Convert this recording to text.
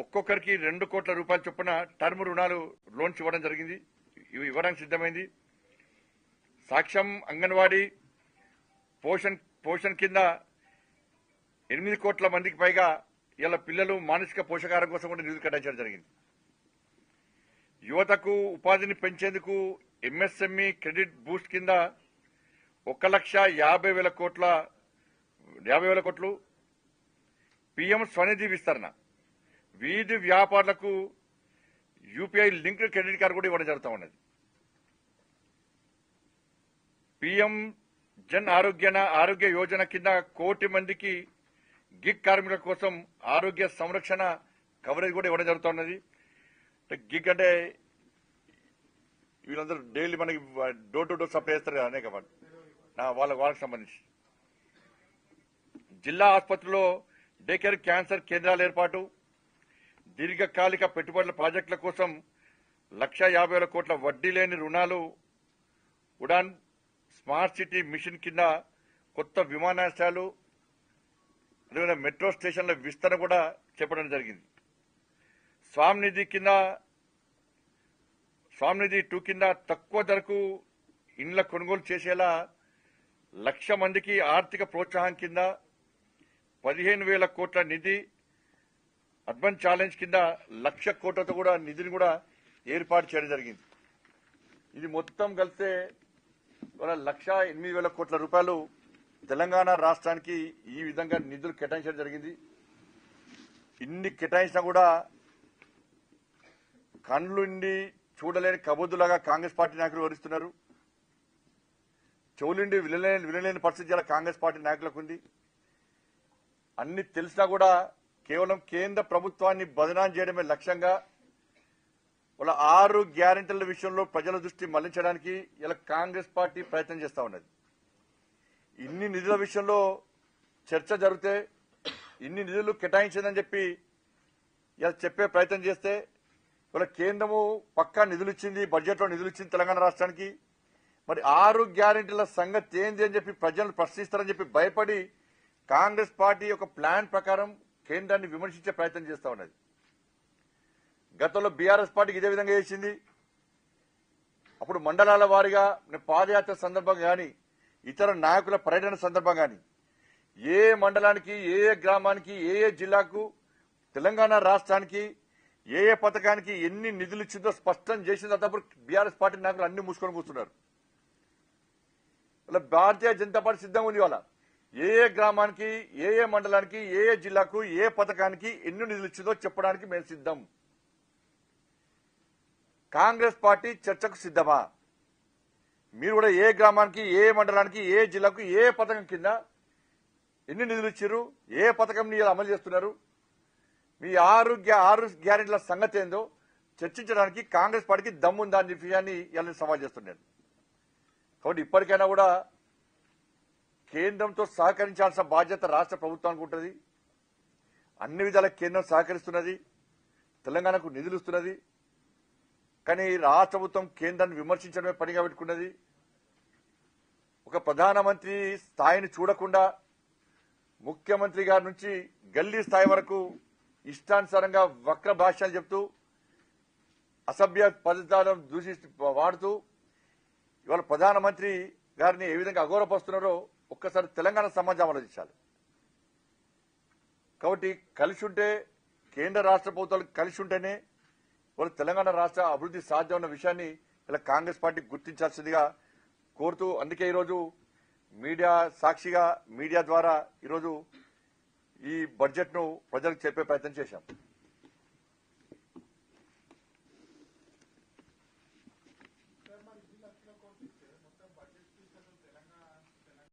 ఒక్కొక్కరికి 2 కోట్ల రూపాయల చొప్పున టర్మ్ రుణాలు లోన్స్ ఇవ్వడం జరిగింది. ఇవ్వడానికి సిద్ధమైంది. సాక్ష్యం అంగన్వాడీ పోషణ్ కింద 8 కోట్ల మందికి పైగా ఇలా పిల్లలు మానసిక పోషకాహారం కోసం కూడా నిధులు కేటాయించడం జరిగింది. యువతకు ఉపాధిని పెంచేందుకు ఎంఎస్ఎంఈ క్రెడిట్ బూస్ట్ కింద 1,50,000 కోట్లు, పీఎం స్వనిధి విస్తరణ, వీధి వ్యాపారులకు యూపీఐ లింక్డ్ క్రెడిట్ కార్డు కూడా ఇవ్వడం జరుగుతూ ఉన్నది. పీఎం జన్ ఆరోగ్య యోజన కింద 1 కోటి మందికి గిగ్ కార్మికుల కోసం ఆరోగ్య సంరక్షణ కవరేజ్ కూడా ఇవ్వడం జరుగుతున్నది. గిగ్ అంటే వీళ్ళందరూ డైలీ మనకి డోర్ టు డోర్ సప్లై చేస్తారు కదా అనేక వాళ్ళకి సంబంధించి. జిల్లా ఆసుపత్రిలో డే కేర్ క్యాన్సర్ కేంద్రాల ఏర్పాటు, దీర్ఘకాలిక పెట్టుబడుల ప్రాజెక్టుల కోసం 1,50,000 కోట్ల వడ్డీ లేని రుణాలు, ఉడాన్ స్మార్ట్ సిటీ మిషన్ కింద కొత్త విమానాశ్రయాలు, అదేవిధంగా మెట్రో స్టేషన్ల విస్తరణ కూడా చేపట్టడం జరిగింది. స్వామినిధి 2 కింద తక్కువ ధరకు ఇండ్ల కొనుగోలు చేసేలా 1,00,000 మందికి ఆర్థిక ప్రోత్సాహం కింద 15,000 కోట్ల నిధి, అర్బన్ ఛాలెంజ్ కింద 1,00,000 కోట్లతో కూడా నిధిని కూడా ఏర్పాటు చేయడం జరిగింది. ఇది మొత్తం కలిస్తే 1,08,000 కోట్ల రూపాయలు తెలంగాణ రాష్ట్రానికి ఈ విధంగా నిధులు కేటాయించడం జరిగింది. ఇన్ని కేటాయించినా కూడా కళ్ళుండి చూడలేని కబుద్దులాగా కాంగ్రెస్ పార్టీ నాయకులు వివరిస్తున్నారు. చెవులుండి వినలేని పరిస్థితి ఇలా కాంగ్రెస్ పార్టీ నాయకులకు ఉంది. అన్ని తెలిసినా కూడా కేవలం కేంద్ర ప్రభుత్వాన్ని బదనాం చేయడమే లక్ష్యంగా వాళ్ళ 6 గ్యారెంటీల విషయంలో ప్రజల దృష్టి మళ్లించడానికి ఇలా కాంగ్రెస్ పార్టీ ప్రయత్నం చేస్తా ఉన్నది. ఇన్ని నిధుల విషయంలో చర్చ జరిగితే ఇన్ని నిధులు కేటాయించిందని చెప్పి ఇలా చెప్పే ప్రయత్నం చేస్తే వాళ్ళ కేంద్రము పక్కా నిధులు ఇచ్చింది, బడ్జెట్లో నిధులు ఇచ్చింది తెలంగాణ రాష్ట్రానికి. మరి 6 గ్యారెంటీల సంగతి ఏంది అని చెప్పి ప్రజలను ప్రశ్నిస్తారని చెప్పి భయపడి కాంగ్రెస్ పార్టీ ఒక ప్లాన్ ప్రకారం కేంద్రాన్ని విమర్శించే ప్రయత్నం చేస్తా ఉన్నది. గతంలో బీఆర్ఎస్ పార్టీకి ఇదే విధంగా చేసింది. అప్పుడు మండలాల వారీగా పాదయాత్ర సందర్భంగా కానీ ఇతర నాయకుల పర్యటన సందర్భంగా కానీ ఏ మండలానికి, ఏ గ్రామానికి, ఏ జిల్లాకు, తెలంగాణ రాష్ట్రానికి ఏ పథకానికి ఎన్ని నిధులు ఇచ్చిందో స్పష్టం చేసిందో తప్ప బీఆర్ఎస్ పార్టీ నాయకులు అన్ని మూసుకొని కూర్చున్నారు. ఇలా భారతీయ జనతా పార్టీ సిద్ధంగా ఉంది. వాళ్ళ ఏ గ్రామానికి, ఏ మండలానికి, ఏ జిల్లాకు, ఏ పథకానికి ఎన్ని నిధులు ఇచ్చిందో చెప్పడానికి మేము సిద్ధం. కాంగ్రెస్ పార్టీ చర్చకు సిద్ధమా? మీరు కూడా ఏ గ్రామానికి, ఏ మండలానికి, ఏ జిల్లాకు, ఏ పథకం కింద ఎన్ని నిధులు ఇచ్చారు, ఏ పథకం అమలు చేస్తున్నారు, మీ 6 గ్యారెంటీల సంగతి ఏందో చర్చించడానికి కాంగ్రెస్ పార్టీకి దమ్ముందా అనే విషయాన్ని ఇలా సవాల్ చేస్తున్నాను. కాబట్టి ఇప్పటికైనా కూడా కేంద్రంతో సహకరించాల్సిన బాధ్యత రాష్ట్ర ప్రభుత్వానికి ఉంటుంది. అన్ని విధాల కేంద్రం సహకరిస్తున్నది, తెలంగాణకు నిధులు ఇస్తున్నది. కానీ రాష్ట్ర ప్రభుత్వం కేంద్రాన్ని విమర్శించడమే పనిగా పెట్టుకున్నది. ఒక ప్రధానమంత్రి స్థాయిని చూడకుండా ముఖ్యమంత్రి గారి నుంచి గల్లీ స్థాయి వరకు ఇష్టానుసారంగా వక్ర భాష్యాలు చెప్తూ అసభ్య పదజాలం వాడుతూ ఇవాళ ప్రధానమంత్రి గారిని ఏ విధంగా అగౌరవపరుస్తున్నారో ఒక్కసారి తెలంగాణ సమాజం ఆలోచించాలి. కాబట్టి కలిసి ఉంటే, కేంద్ర రాష్ట్ర ప్రభుత్వాలు కలిసి ఉంటేనే వాళ్ళు తెలంగాణ రాష్ట్ర అభివృద్ధి సాధ్యం ఉన్న విషయాన్ని ఇలా కాంగ్రెస్ పార్టీ గుర్తించాల్సిందిగా కోరుతూ, అందుకే ఈరోజు మీడియా సాక్షిగా, మీడియా ద్వారా ఈరోజు ఈ బడ్జెట్ ను ప్రజలకు చెప్పే ప్రయత్నం చేశాం.